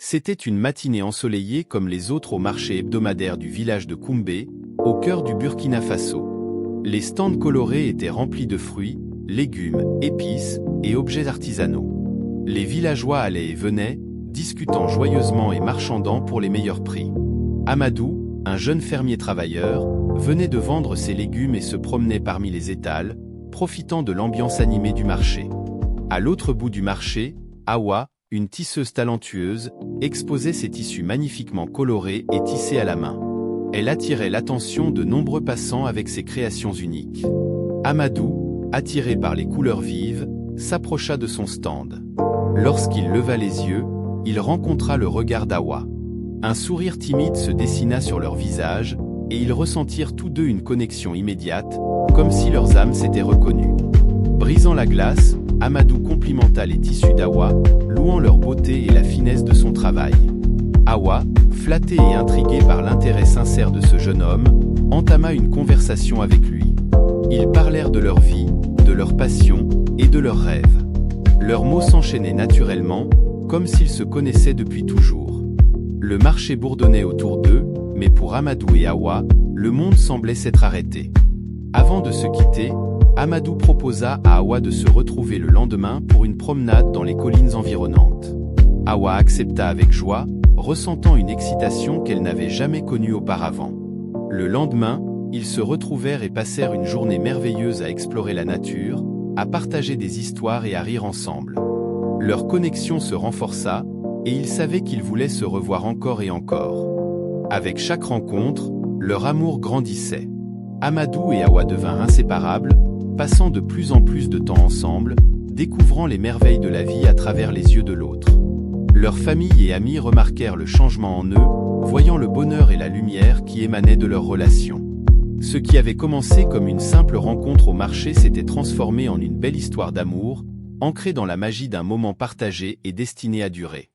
C'était une matinée ensoleillée comme les autres au marché hebdomadaire du village de Koumbé, au cœur du Burkina Faso. Les stands colorés étaient remplis de fruits, légumes, épices et objets artisanaux. Les villageois allaient et venaient, discutant joyeusement et marchandant pour les meilleurs prix. Amadou, un jeune fermier travailleur, venait de vendre ses légumes et se promenait parmi les étals, profitant de l'ambiance animée du marché. À l'autre bout du marché, Awa, une tisseuse talentueuse, exposait ses tissus magnifiquement colorés et tissés à la main. Elle attirait l'attention de nombreux passants avec ses créations uniques. Amadou, attiré par les couleurs vives, s'approcha de son stand. Lorsqu'il leva les yeux, il rencontra le regard d'Awa. Un sourire timide se dessina sur leur visage, et ils ressentirent tous deux une connexion immédiate, comme si leurs âmes s'étaient reconnues. Brisant la glace, Amadou complimenta les tissus d'Awa, louant leur beauté et la finesse de son travail. Awa, flatté et intrigué par l'intérêt sincère de ce jeune homme, entama une conversation avec lui. Ils parlèrent de leur vie, de leurs passions et de leurs rêves. Leurs mots s'enchaînaient naturellement, comme s'ils se connaissaient depuis toujours. Le marché bourdonnait autour d'eux, mais pour Amadou et Awa, le monde semblait s'être arrêté. Avant de se quitter, Amadou proposa à Awa de se retrouver le lendemain pour une promenade dans les collines environnantes. Awa accepta avec joie, ressentant une excitation qu'elle n'avait jamais connue auparavant. Le lendemain, ils se retrouvèrent et passèrent une journée merveilleuse à explorer la nature, à partager des histoires et à rire ensemble. Leur connexion se renforça, et ils savaient qu'ils voulaient se revoir encore et encore. Avec chaque rencontre, leur amour grandissait. Amadou et Awa devinrent inséparables, passant de plus en plus de temps ensemble, découvrant les merveilles de la vie à travers les yeux de l'autre. Leurs familles et amis remarquèrent le changement en eux, voyant le bonheur et la lumière qui émanaient de leur relation. Ce qui avait commencé comme une simple rencontre au marché s'était transformé en une belle histoire d'amour, ancrée dans la magie d'un moment partagé et destiné à durer.